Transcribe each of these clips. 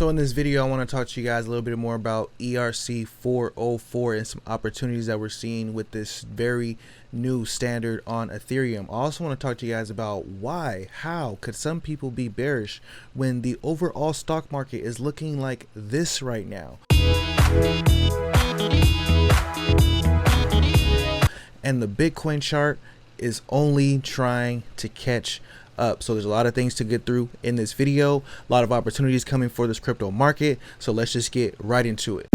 So in this video, I want to talk to you guys a little bit more about ERC 404 and some opportunities that we're seeing with this very new standard on Ethereum. I also want to talk to you guys about how could some people be bearish when the overall stock market is looking like this right now. And the Bitcoin chart is only trying to catch up. So there's a lot of things to get through in this video, a lot of opportunities coming for this crypto market. So let's just get right into it.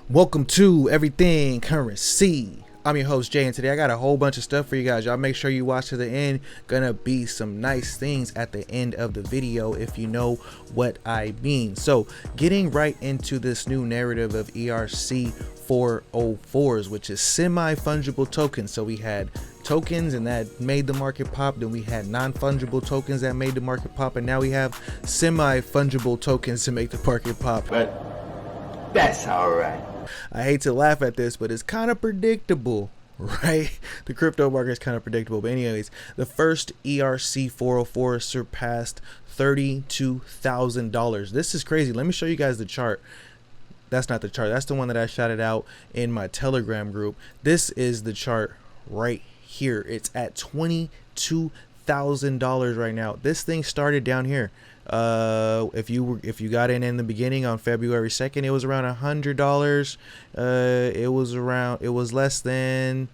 Welcome to Everything Currency. I'm your host Jay, and today I got a whole bunch of stuff for you guys. Y'all make sure you watch to the end. Gonna be some nice things at the end of the video, if you know what I mean. So getting right into this new narrative of ERC 404s, which is semi-fungible tokens. So we had tokens and that made the market pop, then we had non-fungible tokens that made the market pop, and now we have semi-fungible tokens to make the market pop. But that's all right. I hate to laugh at this, but it's kind of predictable, right? The crypto market is kind of predictable. But anyways, the first ERC 404 surpassed $32,000. This is crazy. Let me show you guys the chart. That's not the chart. That's the one that I shouted out in my Telegram group. This is the chart right here. It's at $22,000 right now. This thing started down here. If you got in the beginning on February 2nd, it was around $100. It was less than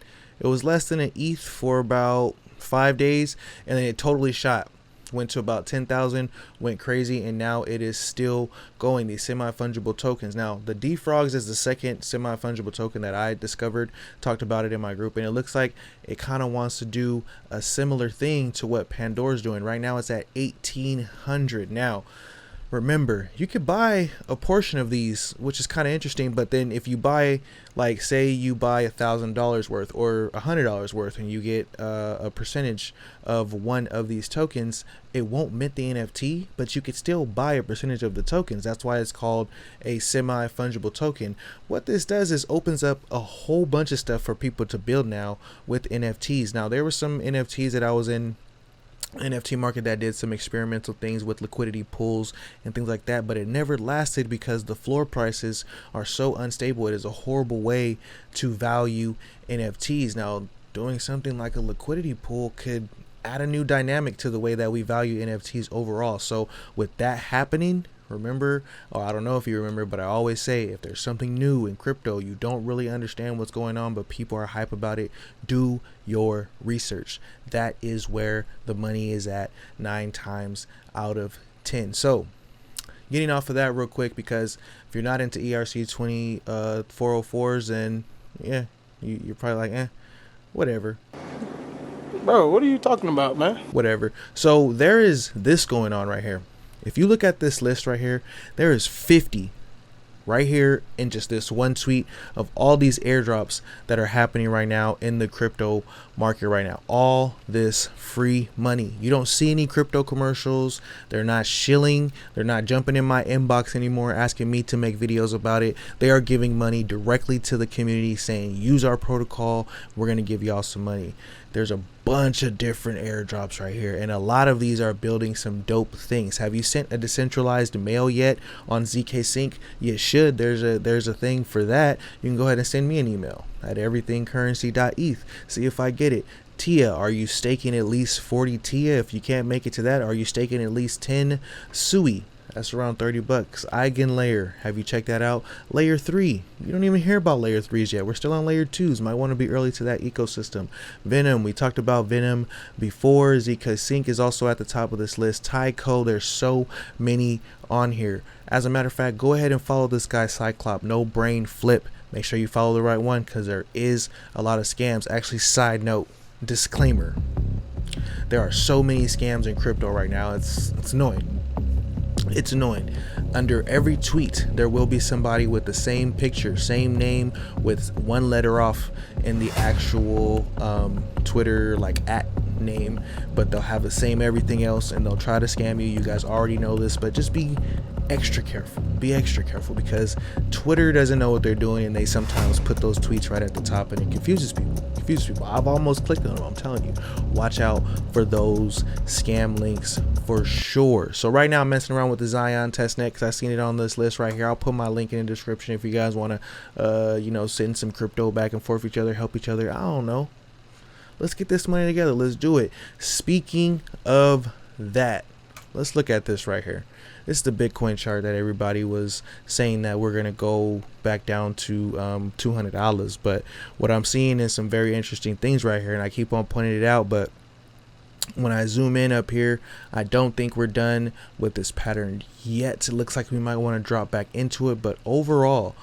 an ETH for about 5 days, and then it totally shot, went to about 10,000, went crazy, and now it is still going. These semi-fungible tokens. Now the Defrogs is the second semi-fungible token that I discovered, talked about it in my group, and it looks like it kind of wants to do a similar thing to what Pandora's doing. Right now it's at 1,800. Now remember, you could buy a portion of these, which is kind of interesting, but then if you buy, like, say you buy $1,000 worth or $100 worth, and you get a percentage of one of these tokens, it won't mint the NFT, but you could still buy a percentage of the tokens. That's why it's called a semi-fungible token. What this does is opens up a whole bunch of stuff for people to build now with NFTs. Now there were some NFTs that I was in NFT market that did some experimental things with liquidity pools and things like that, but it never lasted because the floor prices are so unstable. It is a horrible way to value NFTs. Now doing something like a liquidity pool could add a new dynamic to the way that we value NFTs overall. So with that happening, remember, or I don't know if you remember, but I always say, if there's something new in crypto, you don't really understand what's going on, but people are hype about it, do your research. That is where the money is at 9 times out of 10. So getting off of that real quick, because if you're not into ERC 404s, then yeah, you're probably like, whatever. Bro, what are you talking about, man? Whatever. So there is this going on right here. If you look at this list right here, there is 50 right here in just this one tweet of all these airdrops that are happening right now in the crypto market right now. All this free money. You don't see any crypto commercials. They're not shilling. They're not jumping in my inbox anymore asking me to make videos about it. They are giving money directly to the community saying, use our protocol. We're going to give y'all some money. There's a bunch of different airdrops right here, and a lot of these are building some dope things. Have you sent a decentralized mail yet on ZK Sync? You should. There's a thing for that. You can go ahead and send me an email at everythingcurrency.eth. See if I get it. TIA, are you staking at least 40 TIA? If you can't make it to that, are you staking at least 10 SUI? That's around $30. Eigenlayer, have you checked that out? Layer 3, you don't even hear about layer 3s yet. We're still on layer 2s. Might want to be early to that ecosystem. Venom, we talked about Venom before. ZK Sync is also at the top of this list. Tyco, there's so many on here. As a matter of fact, go ahead and follow this guy Cyclop, No Brain Flip. Make sure you follow the right one, because there is a lot of scams. Actually, side note, disclaimer, there are so many scams in crypto right now. It's annoying. It's annoying. Under every tweet there will be somebody with the same picture, same name, with one letter off in the actual Twitter like @ name, but they'll have the same everything else, and they'll try to scam you. You guys already know this, but just be extra careful. Be extra careful, because Twitter doesn't know what they're doing, and they sometimes put those tweets right at the top, and it confuses people. I've almost clicked on them. I'm telling you, watch out for those scam links for sure. So right now I'm messing around with the Zion testnet because I've seen it on this list right here. I'll put my link in the description if you guys want to send some crypto back and forth with each other, help each other. I don't know, let's get this money together. Let's do it. Speaking of that, let's look at this right here. This is the Bitcoin chart that everybody was saying that we're going to go back down to $200. But what I'm seeing is some very interesting things right here, and I keep on pointing it out. But when I zoom in up here, I don't think we're done with this pattern yet. It looks like we might want to drop back into it. But overall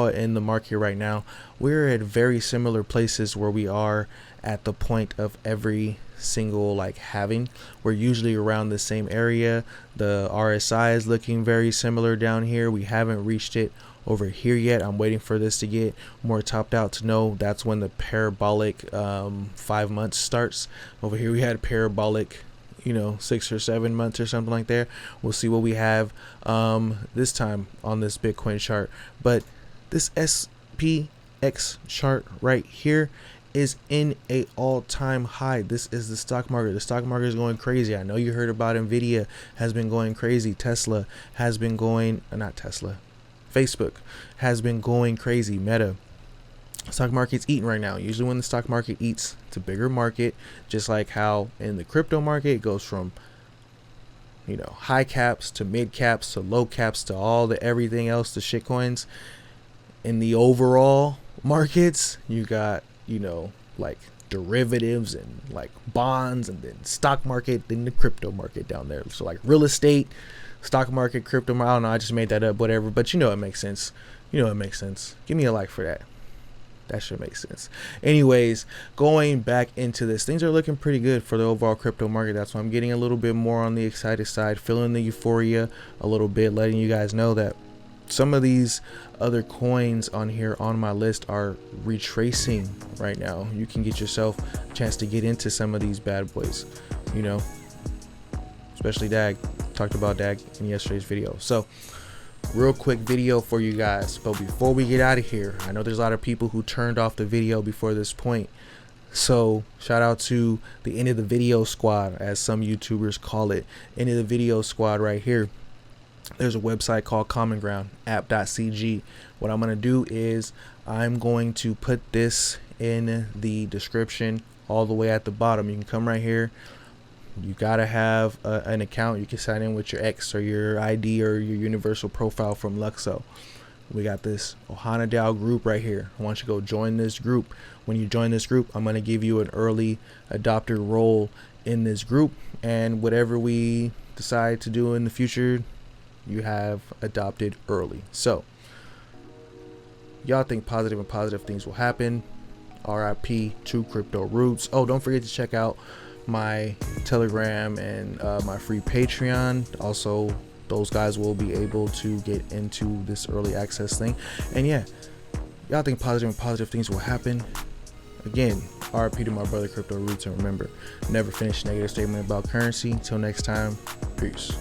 in the market right now, we're at very similar places where we are at the point of every single halving. We're usually around the same area. The RSI is looking very similar down here. We haven't reached it over here yet. I'm waiting for this to get more topped out to know that's when the parabolic 5 months starts. Over here we had a parabolic 6 or 7 months or something like that. We'll see what we have this time on this Bitcoin chart. But this SPX chart right here is in a all-time high. This is the stock market. The stock market is going crazy. I know you heard about Nvidia has been going crazy. Tesla has been going, not Tesla, Facebook has been going crazy. Meta. Stock market's eating right now. Usually when the stock market eats, it's a bigger market, just like how in the crypto market it goes from high caps to mid caps to low caps to all the everything else, the shitcoins. In the overall markets, you got derivatives and bonds, and then stock market, then the crypto market down there. So real estate, stock market, crypto. I don't know, I just made that up, whatever. But it makes sense. It makes sense. Give me a like for that. That should make sense. Anyways, going back into this, things are looking pretty good for the overall crypto market. That's why I'm getting a little bit more on the excited side, feeling the euphoria a little bit, letting you guys know that some of these other coins on here on my list are retracing right now. You can get yourself a chance to get into some of these bad boys, especially DAG. Talked about DAG in yesterday's video. So real quick video for you guys, but before we get out of here, I know there's a lot of people who turned off the video before this point. So shout out to the end of the video squad, as some YouTubers call it. End of the video squad right here. There's a website called Common Ground, app.cg. What I'm going to do is I'm going to put this in the description all the way at the bottom. You can come right here. You got to have an account. You can sign in with your X or your ID or your universal profile from Luxo. We got this OhanaDao group right here. I want you to go join this group. When you join this group, I'm going to give you an early adopter role in this group. And whatever we decide to do in the future, you have adopted early. So y'all think positive and positive things will happen. RIP to crypto roots. Oh, don't forget to check out my Telegram and my free Patreon. Also, those guys will be able to get into this early access thing. And yeah, y'all think positive and positive things will happen. Again, RIP to my brother crypto roots, and remember, never finish a negative statement about currency. Until next time, peace.